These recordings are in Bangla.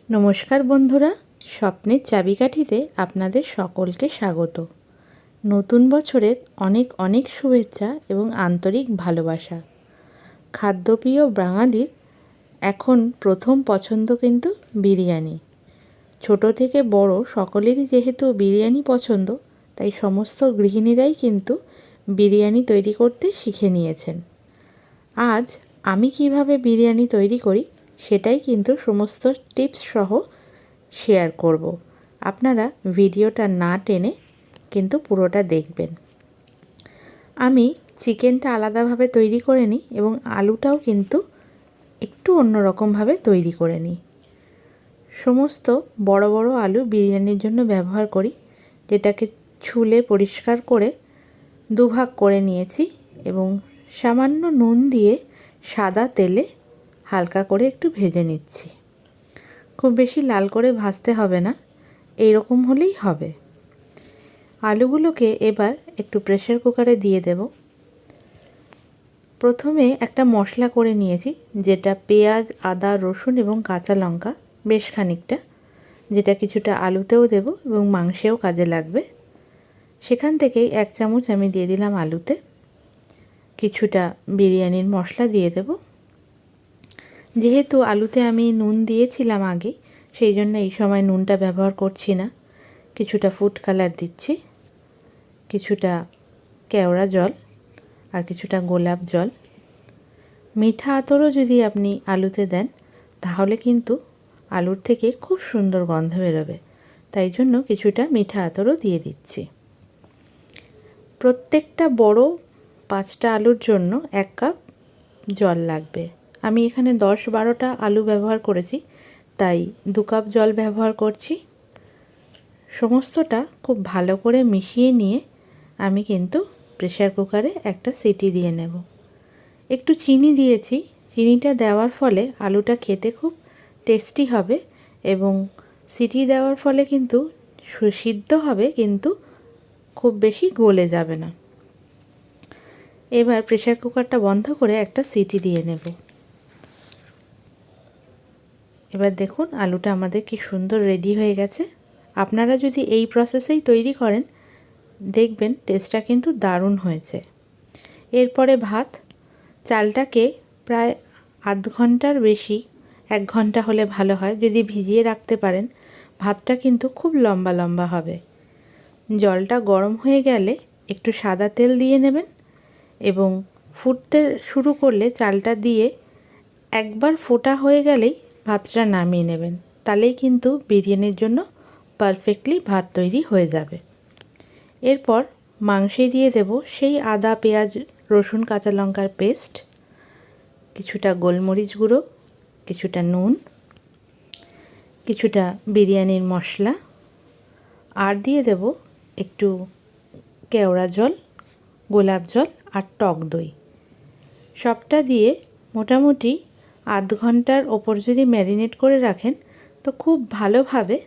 নমস্কার বন্ধুরা, স্বপ্নের চাবিকাঠিতে আপনাদের সকলকে স্বাগত। নতুন বছরের অনেক অনেক শুভেচ্ছা এবং আন্তরিক ভালোবাসা। খাদ্যপ্রিয় বাঙালির এখন প্রথম পছন্দ কিন্তু বিরিয়ানি। ছোট থেকে বড় সকলেরই যেহেতু বিরিয়ানি পছন্দ, তাই সমস্ত গৃহিণীরাই কিন্তু বিরিয়ানি তৈরি করতে শিখে নিয়েছেন। আজ আমি কিভাবে বিরিয়ানি তৈরি করি সেটাই কিন্তু সমস্ত টিপস সহ শেয়ার করব। আপনারা ভিডিওটা না টেনে কিন্তু পুরোটা দেখবেন। আমি চিকেনটা আলাদাভাবে তৈরি করে নিই এবং আলুটাও কিন্তু একটু অন্যরকমভাবে তৈরি করে নিই। সমস্ত বড় বড় আলু বিরিয়ানির জন্য ব্যবহার করি, যেটাকে ছুলে পরিষ্কার করে দুভাগ করে নিয়েছি এবং সামান্য নুন দিয়ে সাদা তেলে হালকা করে একটু ভেজে নিচ্ছি। খুব বেশি লাল করে ভাজতে হবে না, এই রকম হলেই হবে। আলুগুলোকে এবার একটু প্রেসার কুকারে দিয়ে দেব। প্রথমে একটা মশলা করে নিয়েছি, যেটা পেঁয়াজ, আদা, রসুন এবং কাঁচা লঙ্কা বেশ খানিকটা, যেটা কিছুটা আলুতেও দেব এবং মাংসেও কাজে লাগবে। সেখান থেকেই 1 চামচ আমি দিয়ে দিলাম আলুতে। কিছুটা বিরিয়ানির মশলা দিয়ে দেব। যেহেতু আলুতে আমি নুন দিয়েছিলাম আগে, সেই জন্য এই সময় নুনটা ব্যবহার করছি না। কিছুটা ফুড কালার দিচ্ছি, কিছুটা কেওড়া জল আর কিছুটা গোলাপ জল। মিঠা আতরও যদি আপনি আলুতে দেন তাহলে কিন্তু আলুর থেকে খুব সুন্দর গন্ধ বেরোবে, তাই জন্য কিছুটা মিঠা আতরও দিয়ে দিচ্ছি। প্রত্যেকটা বড় 5টা আলুর জন্য 1 কাপ জল লাগবে। আমি এখানে 10-12টা আলু ব্যবহার করেছি, তাই 2 কাপ জল ব্যবহার করছি। সমস্তটা খুব ভালো করে মিশিয়ে নিয়ে আমি কিন্তু প্রেসার কুকারে একটা সিটি দিয়ে নেব। একটু চিনি দিয়েছি, চিনিটা দেওয়ার ফলে আলুটা খেতে খুব টেস্টি হবে এবং সিটি দেওয়ার ফলে কিন্তু সিদ্ধ হবে, কিন্তু খুব বেশি গলে যাবে না। এবার প্রেসার কুকারটা বন্ধ করে একটা সিটি দিয়ে নেব। এবার দেখুন আলুটা আমাদের কি সুন্দর রেডি হয়ে গেছে। আপনারা যদি এই প্রসেসেই তৈরি করেন দেখবেন টেস্টটা কিন্তু দারুণ হয়েছে। এরপরে ভাত, চালটাকে প্রায় আধ ঘন্টার বেশি, 1 ঘন্টা হলে ভালো হয়, যদি ভিজিয়ে রাখতে পারেন ভাতটা কিন্তু খুব লম্বা লম্বা হবে। জলটা গরম হয়ে গেলে একটু সাদা তেল দিয়ে নেবেন এবং ফুটতে শুরু করলে চালটা দিয়ে একবার ফোটা হয়ে গেলেই ভাতটা নামিয়ে নেবেন। তাহলেই কিন্তু বিরিয়ানির জন্য পারফেক্টলি ভাত তৈরি হয়ে যাবে। এরপর মাংসে দিয়ে দেব সেই আদা, পেঁয়াজ, রসুন, কাঁচা লঙ্কার পেস্ট, কিছুটা গোলমরিচ গুঁড়ো, কিছুটা নুন, কিছুটা বিরিয়ানির মশলা, আর দিয়ে দেব একটু কেওড়া জল, গোলাপ জল আর টক দই। সবটা দিয়ে মোটামুটি আধ ঘন্টার ওপর যদি ম্যারিনেট করে রাখেন তো খুব ভালোভাবে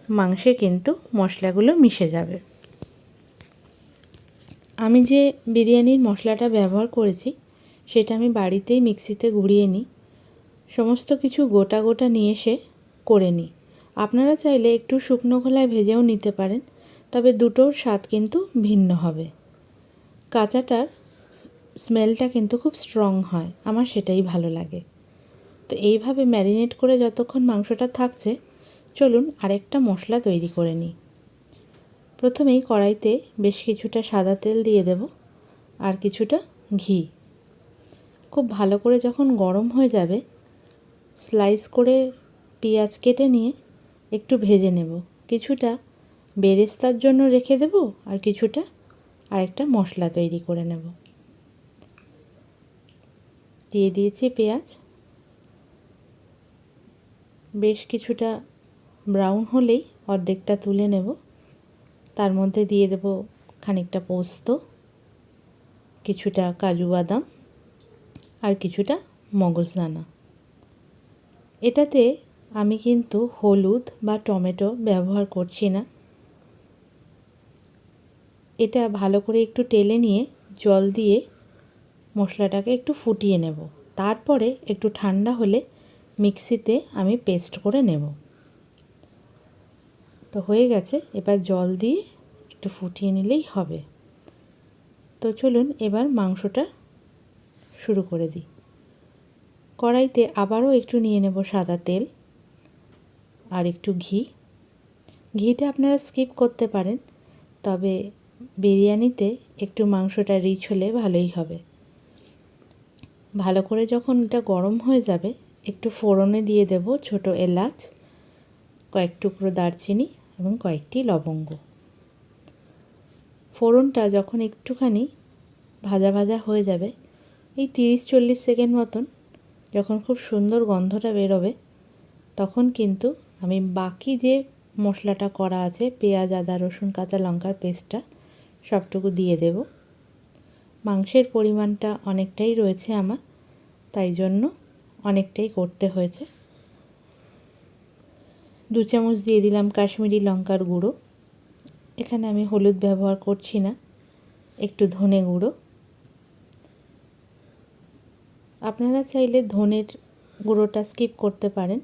মাংসে কিন্তু মশলাগুলো মিশে যাবে। আমি যে বিরিয়ানির মশলাটা ব্যবহার করেছি সেটা আমি বাড়িতেই মিক্সিতে ঘুরিয়ে নিই। সমস্ত কিছু গোটা গোটা নিয়ে এসে করে নিই। আপনারা চাইলে একটু শুকনো খোলায় ভেজেও নিতে পারেন, তবে দুটোর স্বাদ কিন্তু ভিন্ন হবে। কাঁচাটার স্মেলটা কিন্তু খুব স্ট্রং হয়, আমার সেটাই ভালো লাগে। তো এইভাবে ম্যারিনেট করে যতক্ষণ মাংসটা থাকছে, চলুন আরেকটা মশলা তৈরি করে নিই। প্রথমেই কড়াইতে বেশ কিছুটা সাদা তেল দিয়ে দেব আর কিছুটা ঘি। খুব ভালো করে যখন গরম হয়ে যাবে, স্লাইস করে পেঁয়াজ কেটে নিয়ে একটু ভেজে নেব। কিছুটা বেরেস্তার জন্য রেখে দেব আর কিছুটা আরেকটা মশলা তৈরি করে নেব। দিয়ে দিয়েছি পেঁয়াজ, বেশ কিছুটা ব্রাউন হলেই অর্ধেকটা তুলে নেব। তার মধ্যে দিয়ে দেব খানিকটা পোস্ত, কিছুটা কাজু বাদাম আর কিছুটা মগজদানা। এটাতে আমি কিন্তু হলুদ বা টমেটো ব্যবহার করছি না। এটা ভালো করে একটু টেলে নিয়ে জল দিয়ে মশলাটাকে একটু ফুটিয়ে নেব। তারপরে একটু ঠান্ডা হলে মিক্সিতে আমি পেস্ট করে নেব। তো হয়ে গেছে, এবার জল দিয়ে একটু ফুটিয়ে নিলেই হবে। তো চলুন এবার মাংসটা শুরু করে দিই। কড়াইতে আবারও একটু নিয়ে নেব সাদা তেল আর একটু ঘি। ঘিটা আপনারা স্কিপ করতে পারেন, তবে বিরিয়ানিতে একটু মাংসটা রিচ হলে ভালোই হবে। ভালো করে যখন এটা গরম হয়ে যাবে, একটু ফোড়নে দিয়ে দেব ছোট এলাচ, কয়েক টুকরো দারচিনি এবং কয়েকটি লবঙ্গ। ফোড়নটা যখন একটুখানি ভাজা ভাজা হয়ে যাবে, এই 30-40 সেকেন্ড মতন যখন খুব সুন্দর গন্ধটা বেরোবে, তখন কিন্তু আমি বাকি যে মশলাটা করা আছে, পেঁয়াজ, আদা, রসুন, কাঁচা লঙ্কার পেস্টটা সবটুকু দিয়ে দেব। মাংসের পরিমাণটা অনেকটাই রয়েছে আমার, তাই জন্য অনেকটাই করতে হয়েছে। 2 চামচ দিয়ে দিলাম কাশ্মীরি লঙ্কার গুঁড়ো। এখানে আমি হলুদ ব্যবহার করছি না। একটু ধনে গুঁড়ো। আপনারা চাইলে ধনের গুঁড়োটা স্কিপ করতে পারেন,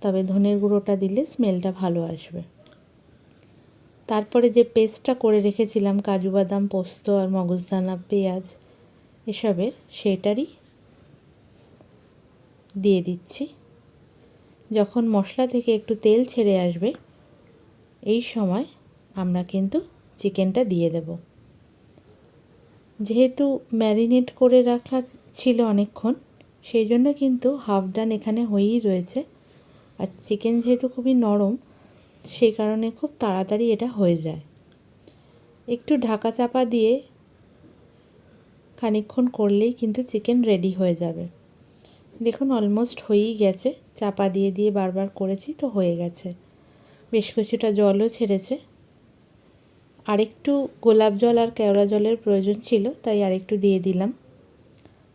তবে ধনের গুঁড়োটা দিলে স্মেলটা ভালো আসবে। তারপরে যে পেস্টটা করে রেখেছিলাম কাজু বাদাম, পোস্ত আর মগজদানা, পেঁয়াজ এসবের, সেটারই দিয়ে দিচ্ছি। যখন মশলা থেকে একটু তেল ছেড়ে আসবে, এই সময় আমরা কিন্তু চিকেনটা দিয়ে দেব। যেহেতু ম্যারিনেট করে রাখা ছিল অনেকক্ষণ, সেই জন্য কিন্তু হাফ ডান এখানে হয়েই রয়েছে। আর চিকেন যেহেতু খুবই নরম, সেই কারণে খুব তাড়াতাড়ি এটা হয়ে যায়। একটু ঢাকা চাপা দিয়ে খানিকক্ষণ করলেই কিন্তু চিকেন রেডি হয়ে যাবে। দেখুন অলমোস্ট হয়েই গেছে, চাপা দিয়ে দিয়ে বারবার করেছি তো হয়ে গেছে। বেশ কিছুটা জলও ছেড়েছে। আরেকটু গোলাপ জল আর কেওড়া জলের প্রয়োজন ছিল, তাই আরেকটু দিয়ে দিলাম।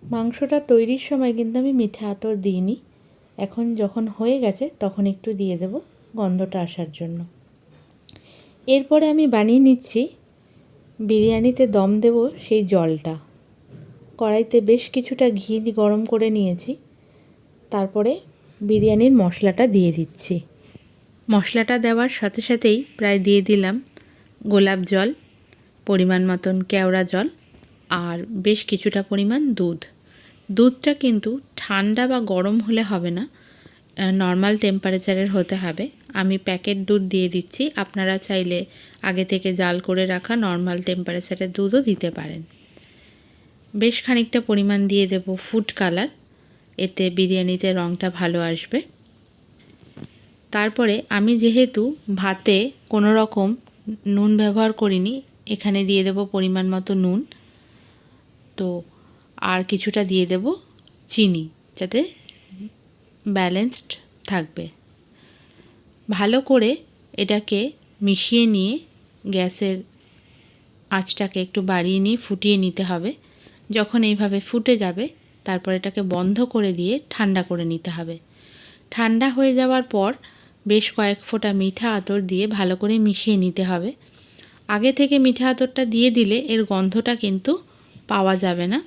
মাংসটা তৈরির সময় কিন্তু আমি মিঠা আতর দিইনি, এখন যখন হয়ে গেছে তখন একটু দিয়ে দেব গন্ধটা আসার জন্য। এরপরে আমি বানিয়ে নিচ্ছি বিরিয়ানিতে দম দেব সেই জলটা। কড়াইতে বেশ কিছুটা ঘি গরম করে নিয়েছি, তারপরে বিরিয়ানির মশলাটা দিয়ে দিচ্ছি। মশলাটা দেওয়ার সাথে সাথেই প্রায় দিয়ে দিলাম গোলাপ জল, পরিমাণ মতন কেওড়া জল আর বেশ কিছুটা পরিমাণ দুধ। দুধটা কিন্তু ঠান্ডা বা গরম হলে হবে না, নর্মাল টেম্পারেচারের হতে হবে। আমি প্যাকেট দুধ দিয়ে দিচ্ছি, আপনারা চাইলে আগে থেকে জাল করে রাখা নর্মাল টেম্পারেচারের দুধও দিতে পারেন। বেশ খানিকটা পরিমাণ দিয়ে দেব ফুড কালার, এতে বিরিয়ানিতে রঙটা ভালো আসবে। তারপরে আমি যেহেতু ভাতে কোনো রকম নুন ব্যবহার করিনি, এখানে দিয়ে দেব পরিমাণ মতো নুন, তো আর কিছুটা দিয়ে দেব চিনি, যাতে ব্যালেন্সড থাকবে। ভালো করে এটাকে মিশিয়ে নিয়ে গ্যাসের আঁচটাকে একটু বাড়িয়ে নিয়ে ফুটিয়ে নিতে হবে। যখন এইভাবে ফুটে যাবে, তারপর এটাকে বন্ধ করে দিয়ে ঠান্ডা করে নিতে হবে। ঠান্ডা হয়ে যাওয়ার পর বেশ কয়েক ফোঁটা মিঠা আতর দিয়ে ভালো করে মিশিয়ে নিতে হবে। আগে থেকে মিঠা আতরটা দিয়ে দিলে এর গন্ধটা কিন্তু পাওয়া যাবে না।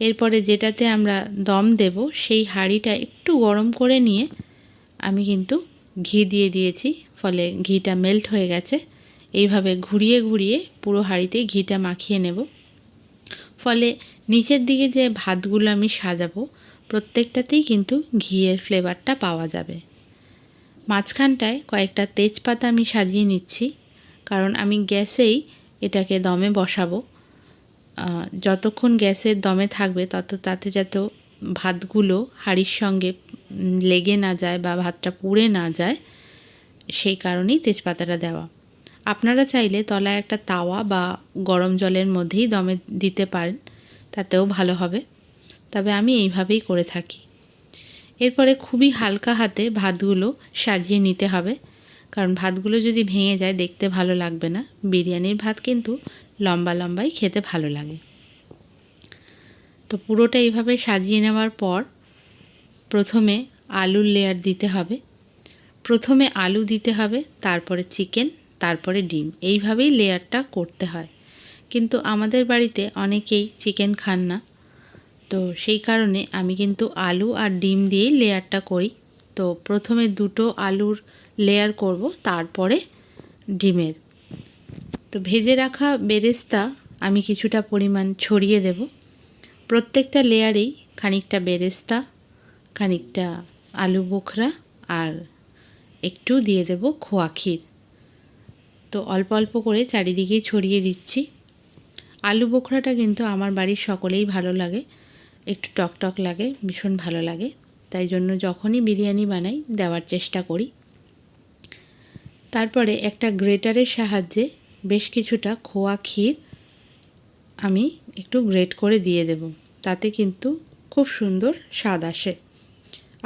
এরপরে যেটাতে আমরা দম দেব, সেই হাঁড়িটা একটু গরম করে নিয়ে আমি কিন্তু ঘি দিয়ে দিয়েছি, ফলে ঘিটা মেল্ট হয়ে গেছে। এইভাবে ঘুরিয়ে ঘুরিয়ে পুরো হাঁড়িতে ঘিটা মাখিয়ে নেব, ফলে নিচের দিকে যে ভাতগুলো আমি সাজাবো প্রত্যেকটাতেই কিন্তু ঘিয়ের ফ্লেভারটা পাওয়া যাবে। মাঝখানটায় কয়েকটা তেজপাতা আমি সাজিয়ে নিচ্ছি, কারণ আমি গ্যাসেই এটাকে দমে বসাবো। যতক্ষণ গ্যাসের দমে থাকবে তাতে যাতে ভাতগুলো হাঁড়ির সঙ্গে লেগে না যায় বা ভাতটা পুড়ে না যায়, সেই কারণেই তেজপাতাটা দেওয়া। আপনারা চাইলে তলায় একটা তাওয়া বা গরম জলের মধ্যেই দমে দিতে পারেন, তাতেও ভালো হবে, তবে আমি এইভাবেই করে থাকি। এরপরে খুবই হালকা হাতে ভাতগুলো সাজিয়ে নিতে হবে, কারণ ভাতগুলো যদি ভেঙে যায় দেখতে ভালো লাগবে না। বিরিয়ানির ভাত কিন্তু লম্বা লম্বাই খেতে ভালো লাগে। তো পুরোটা এইভাবে সাজিয়ে নেওয়ার পর প্রথমে আলুর লেয়ার দিতে হবে। প্রথমে আলু দিতে হবে, তারপরে চিকেন, তারপরে ডিম, এইভাবেই লেয়ারটা করতে হয়। কিন্তু আমাদের বাড়িতে অনেকেই চিকেন খান না, তো সেই কারণে আমি কিন্তু আলু আর ডিম দিয়েই লেয়ারটা করি। তো প্রথমে দুটো আলুর লেয়ার করব, তারপরে ডিমের। তো ভেজে রাখা বেরেস্তা আমি কিছুটা পরিমাণ ছড়িয়ে দেব। প্রত্যেকটা লেয়ারেই খানিকটা বেরেস্তা, খানিকটা আলু বোখরা আর একটু দিয়ে দেব খোয়া ক্ষীর। তো অল্প অল্প করে চারিদিকেই ছড়িয়ে দিচ্ছি। আলু বোখরাটা কিন্তু আমার বাড়ির সকলেই ভালো লাগে, একটু টকটক লাগে, ভীষণ ভালো লাগে। তাই জন্য যখনই বিরিয়ানি বানাই দেওয়ার চেষ্টা করি। তারপরে একটা গ্রেটারের সাহায্যে বেশ কিছুটা খোয়া ক্ষীর আমি একটু গ্রেট করে দিয়ে দেব, তাতে কিন্তু খুব সুন্দর স্বাদ আসে।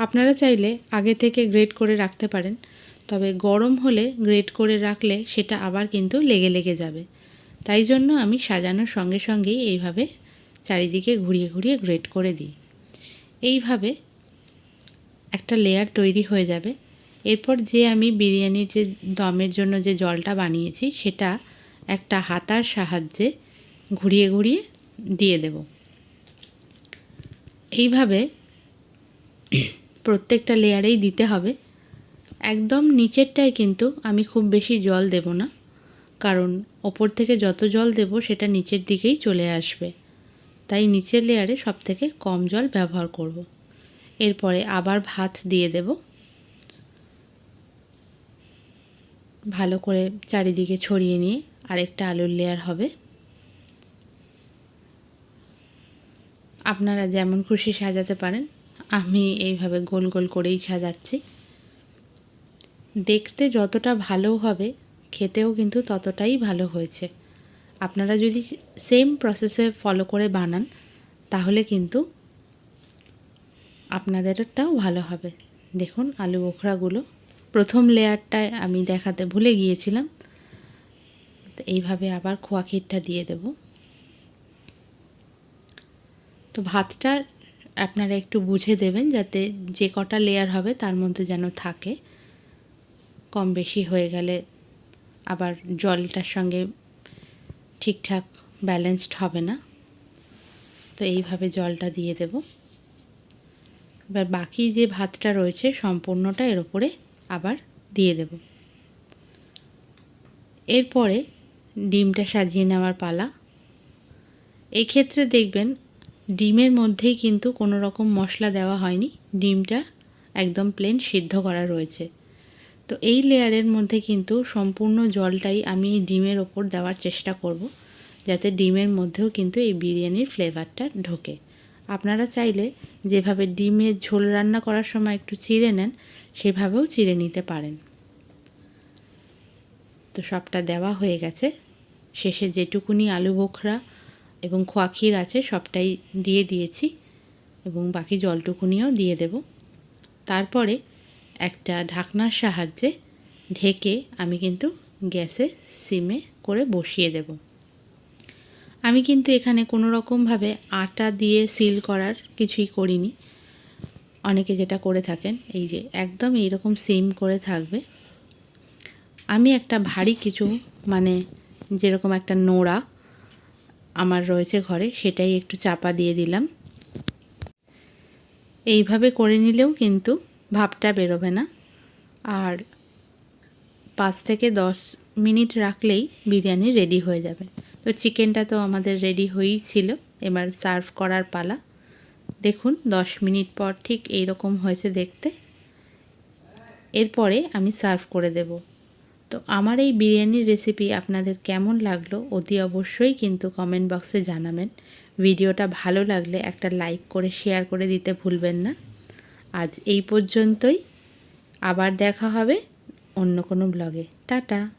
আপনারা চাইলে আগে থেকে গ্রেট করে রাখতে পারেন, তবে গরম হলে গ্রেট করে রাখলে সেটা আবার কিন্তু লেগে লেগে যাবে। তাই জন্য আমি সাজানোর সঙ্গে সঙ্গেই এইভাবে চারিদিকে ঘুরিয়ে ঘুরিয়ে গ্রেট করে দিই। এইভাবে একটা লেয়ার তৈরি হয়ে যাবে। এরপর যে আমি বিরিয়ানির যে দমের জন্য যে জলটা বানিয়েছি সেটা একটা হাতার সাহায্যে ঘুরিয়ে ঘুরিয়ে দিয়ে দেব। এইভাবে প্রত্যেকটা লেয়ারেই দিতে হবে। একদম নিচেরটায় কিন্তু আমি খুব বেশি জল দেব না, কারণ ওপর থেকে যত জল দেব সেটা নিচের দিকেই চলে আসবে। তাই নিচের লেয়ারে সব থেকে কম জল ব্যবহার করব। এরপরে আবার ভাত দিয়ে দেব। ভালো করে চারিদিকে ছড়িয়ে নিয়ে আরেকটা আলুর লেয়ার হবে। আপনারা যেমন খুশি সাজাতে পারেন, আমি এইভাবে গোল গোল করেই সাজাচ্ছি। দেখতে যতটা ভালো হবে খেতেও কিন্তু ততটাই ভালো হয়েছে। আপনারা যদি সেম প্রসেসে ফলো করে বানান তাহলে কিন্তু আপনাদেরটাও ভালো হবে। দেখুন আলু বোখরাগুলো প্রথম লেয়ারটায় আমি দেখাতে ভুলে গিয়েছিলাম। এইভাবে আবার খোয়া ক্ষীরটা দিয়ে দেব। তো ভাতটা আপনারা একটু বুঝে দেবেন, যাতে যে কটা লেয়ার হবে তার মধ্যে যেন থাকে। কম বেশি হয়ে গেলে আবার জলটার সঙ্গে ঠিকঠাক ব্যালেন্সড হবে না। তো এইভাবে জলটা দিয়ে দেব। এবার বাকি যে ভাতটা রয়েছে সম্পূর্ণটা এর ওপরে আবার দিয়ে দেব। এরপরে ডিমটা সাজিয়ে নেওয়ার পালা। এই ক্ষেত্রে দেখবেন ডিমের মধ্যেই কিন্তু কোনো রকম মশলা দেওয়া হয়নি, ডিমটা একদম প্লেন সিদ্ধ করা রয়েছে। তো এই লেয়ারের মধ্যে কিন্তু সম্পূর্ণ জলটাই আমি ডিমের ওপর দেওয়ার চেষ্টা করব, যাতে ডিমের মধ্যেও কিন্তু এই বিরিয়ানির ফ্লেভারটা ঢোকে। আপনারা চাইলে যেভাবে ডিমের ঝোল রান্না করার সময় একটু চিড়ে নেন, সেভাবেও চিড়ে নিতে পারেন। তো সবটা দেওয়া হয়ে গেছে। শেষে যেটুকুনি আলু বোখরা এবং খোয়া ক্ষীর আছে সবটাই দিয়ে দিয়েছি এবং বাকি জলটুকুনিও দিয়ে দেব। তারপরে একটা ঢাকনার সাহায্যে ঢেকে আমি কিন্তু গ্যাসে সিমে করে বসিয়ে দেব। আমি কিন্তু এখানে কোনো রকমভাবে আটা দিয়ে সিল করার কিছুই করিনি। অনেকে যেটা করে থাকেন, এই যে একদম এইরকম সিম করে থাকবে। আমি একটা ভারী কিছু, মানে যেরকম একটা নোড়া আমার রয়েছে ঘরে, সেটাই একটু চাপা দিয়ে দিলাম। এইভাবে করে নিলেও কিন্তু ভাপটা বেরোবে না। আর 5 থেকে 10 মিনিট রাখলেই বিরিয়ানি রেডি হয়ে যাবে। তো চিকেনটা তো আমাদের রেডি হয়েই ছিল, এবার সার্ভ করার পালা। দেখুন 10 মিনিট পর ঠিক এই রকম হয়েছে দেখতে। এরপরে আমি সার্ভ করে দেব। তো আমার এই বিরিয়ানির রেসিপি আপনাদের কেমন লাগলো অতি অবশ্যই কিন্তু কমেন্ট বক্সে জানাবেন। ভিডিওটা ভালো লাগলে একটা লাইক করে শেয়ার করে দিতে ভুলবেন না। আজ এই পর্যন্তই, আবার দেখা হবে অন্য কোনো ব্লগে। টাটা।